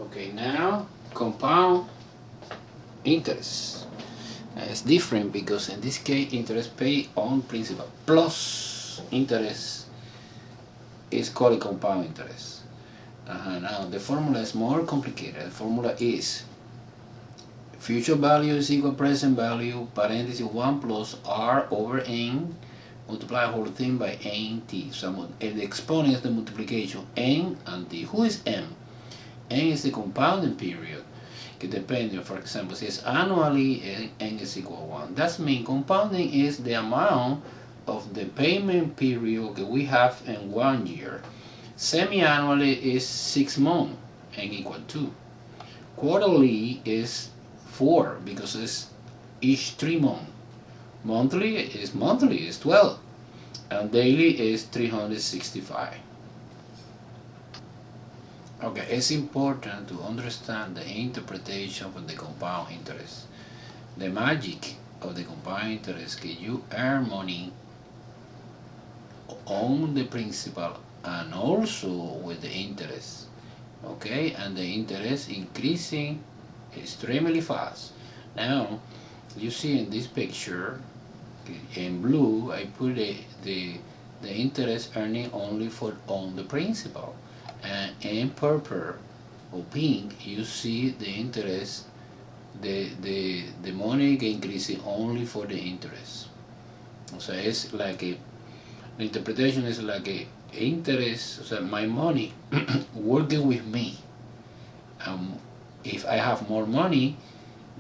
Okay, now compound interest. It's different because in this case interest paid on principal plus interest is called compound interest. Now the formula is more complicated. The formula is future value is equal present value, parenthesis 1 plus r over n, multiply the whole thing by n t. So the exponent is the multiplication n and t. Who is n? N is the compounding period. Depending, for example, si it's annually, n is equal 1. That means compounding is the amount of the payment period that we have in 1 year. Semi-annually is 6 months, n equal 2. Quarterly is 4 because it's each 3 months. Monthly is 12. And daily is 365. Okay, it's important to understand the interpretation of the compound interest. The magic of the compound interest is that you earn money on the principal and also with the interest. Okay, and the interest increasing extremely fast. Now, you see in this picture, in blue, I put the interest earning only on the principal. And in purple or pink, you see the interest, the money increasing only for the interest. So it's like the interpretation is like a interest, so my money working with me. If I have more money,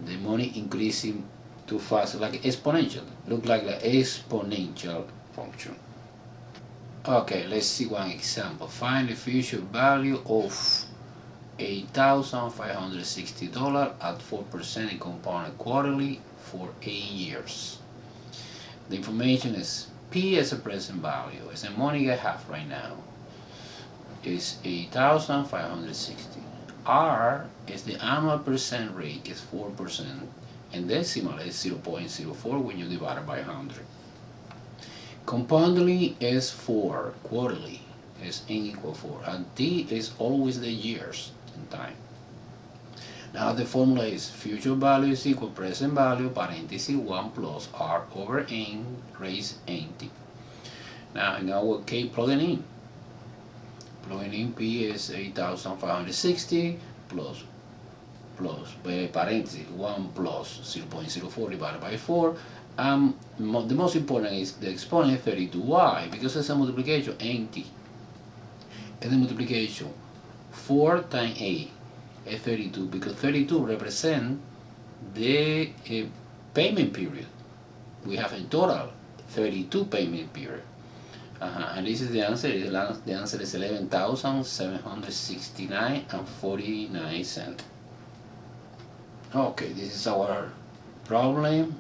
the money increasing too fast, like exponential. Look like the exponential function. Okay, let's see one example. Find the future value of $8,560 at 4% in compounded quarterly for 8 years. The information is P as a present value, is the money I have right now, is 8,560. R is the annual percent rate, is 4%, and decimal is 0.04 when you divide it by 100. Compoundedly is 4, quarterly is n equal 4, and t is always the years in time. Now the formula is future value is equal present value, parenthesis 1 plus r over n raised nt. Now in our case, plugging in P is 8,560 plus parenthesis 1 plus 0.04 divided by 4. The most important is the exponent 32. Why? Because it's a multiplication nt. It's a multiplication 4 times a is 32, because 32 represents the payment period. We have in total 32 payment period. And this is the answer. The answer is 11,769.49 Okay, this is our problem.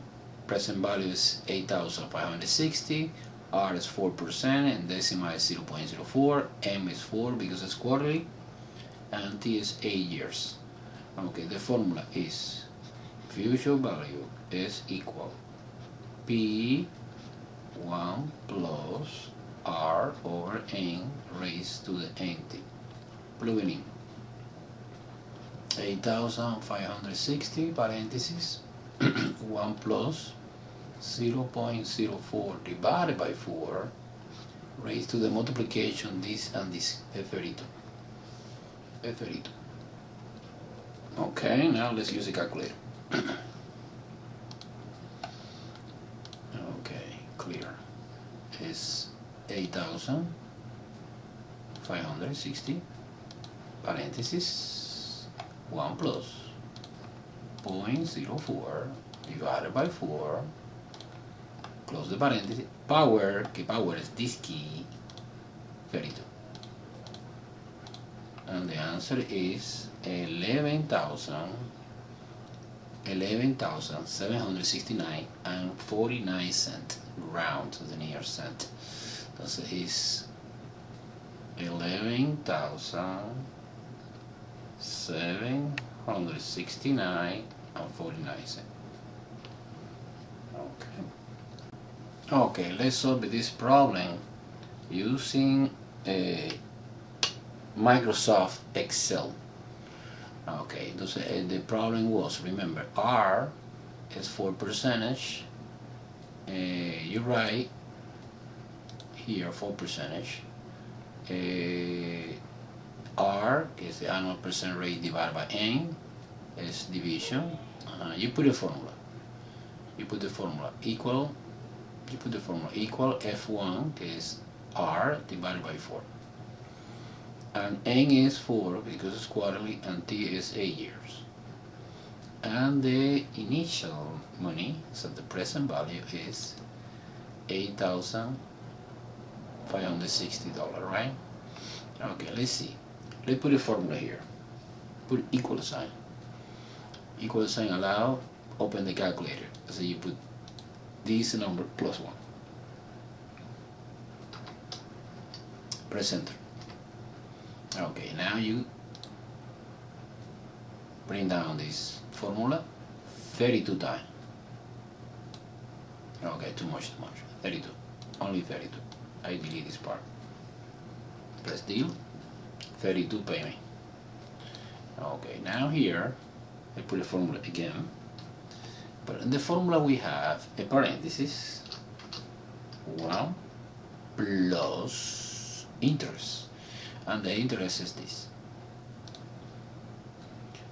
Present value is 8,560. R is 4%, and decimal is 0.04. M is 4 because it's quarterly, and T is 8 years. Okay, the formula is future value is equal P1 plus R over N raised to the nt. Plugging in 8,560 parenthesis 1 plus 0.04 divided by 4 raised to the multiplication this and this, 32. Okay, now let's use a calculator. Okay, clear. It's 8,560 parenthesis 1 plus 0.04 divided by 4, close the parenthesis, power, que power is this key, 32. And the answer is 11,769.49, round to the nearest cent. That is 11,769.49. Okay, let's solve this problem using Microsoft Excel. Okay, entonces the problem was, remember, R is for percentage. You write here for percentage. R is the annual percent rate divided by N is division. You put a formula. You put the formula equal. You put the formula equal F1, que is R divided by 4. And N is 4 because it's quarterly, and T is 8 years. And the initial money, so the present value, is $8,560, right? Okay, let's see. Let's put a formula here. Put equal sign. Equal sign allow, open the calculator. So you put this number plus 1. Press enter. Okay, now you bring down this formula 32 times. Okay, too much. 32. Only 32. I delete this part. Press deal. 32 payment. Okay, now here I put a formula again. But in the formula we have a parenthesis 1 plus interest. And the interest is this.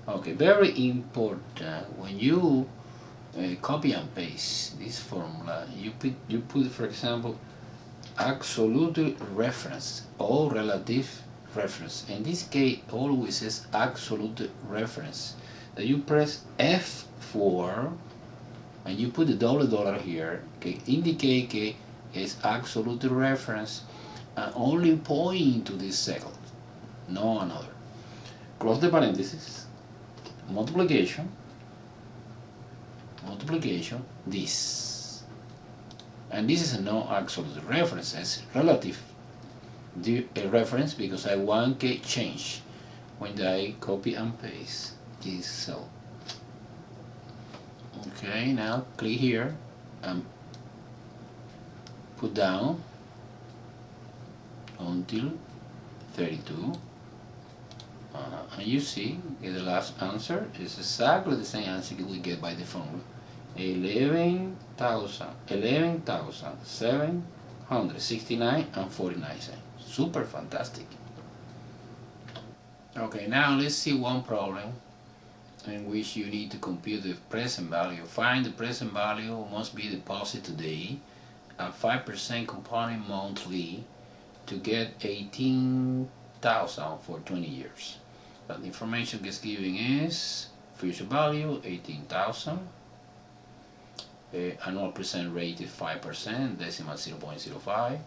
Okay, very important. When you copy and paste this formula, you put for example absolute reference or relative reference. In this case, always is absolute reference. That you press F4 and you put the $$ here, que indicate que es absolute reference and only point to this cycle, no another. Close the parenthesis. Multiplication, this. And this is no absolute reference, it's relative reference because I want to change when I copy and paste this cell. Okay, now click here and put down until 32. And you see the last answer is exactly the same answer we get by the formula. 11,769 and 49 cents. Super fantastic. Okay, now let's see one problem in which you need to compute the present value. Find the present value must be deposited today at 5% compounding monthly to get 18,000 for 20 years. But the information gets given is future value 18,000, annual percent rate is 5%, decimal 0.05,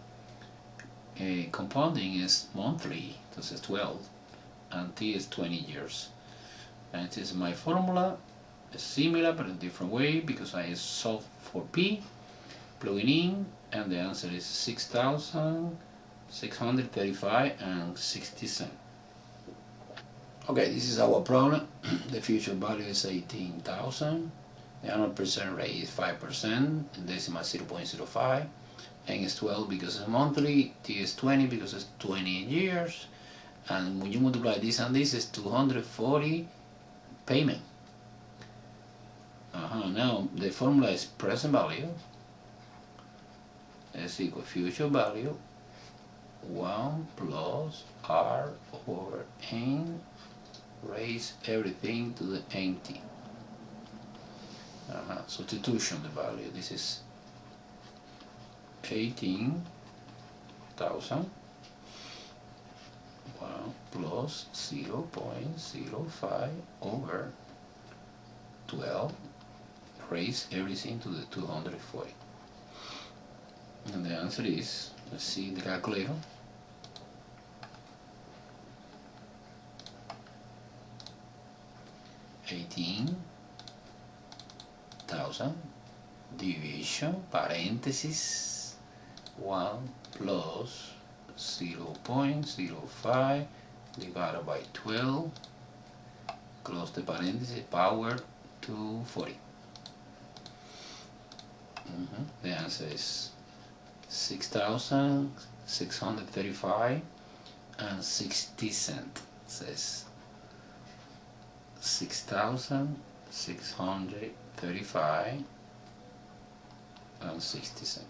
compounding is monthly, this is 12, and T is 20 years. And this is my formula. It's similar but in a different way because I solved for P, plugging in, and the answer is 6,635 and 60 cents. Okay, this is our problem. The future value is 18,000. The annual percent rate is 5%, and decimal 0.05. N is 12 because it's monthly. T is 20 because it's 20 years. And when you multiply this and this, is 240 payment. Now the formula is present value is equal future value 1 plus R over N, raise everything to the NT. Substitution the value. This is 18,000 plus 0.05 over 12, raise everything to the 240. And the answer is, let's see the calculator, $18,000 division parenthesis 1 plus 0.05 divided by 12, close the parenthesis, power 240. The answer is 6,635 and 60 cents. Says 6,635 and 60 cents.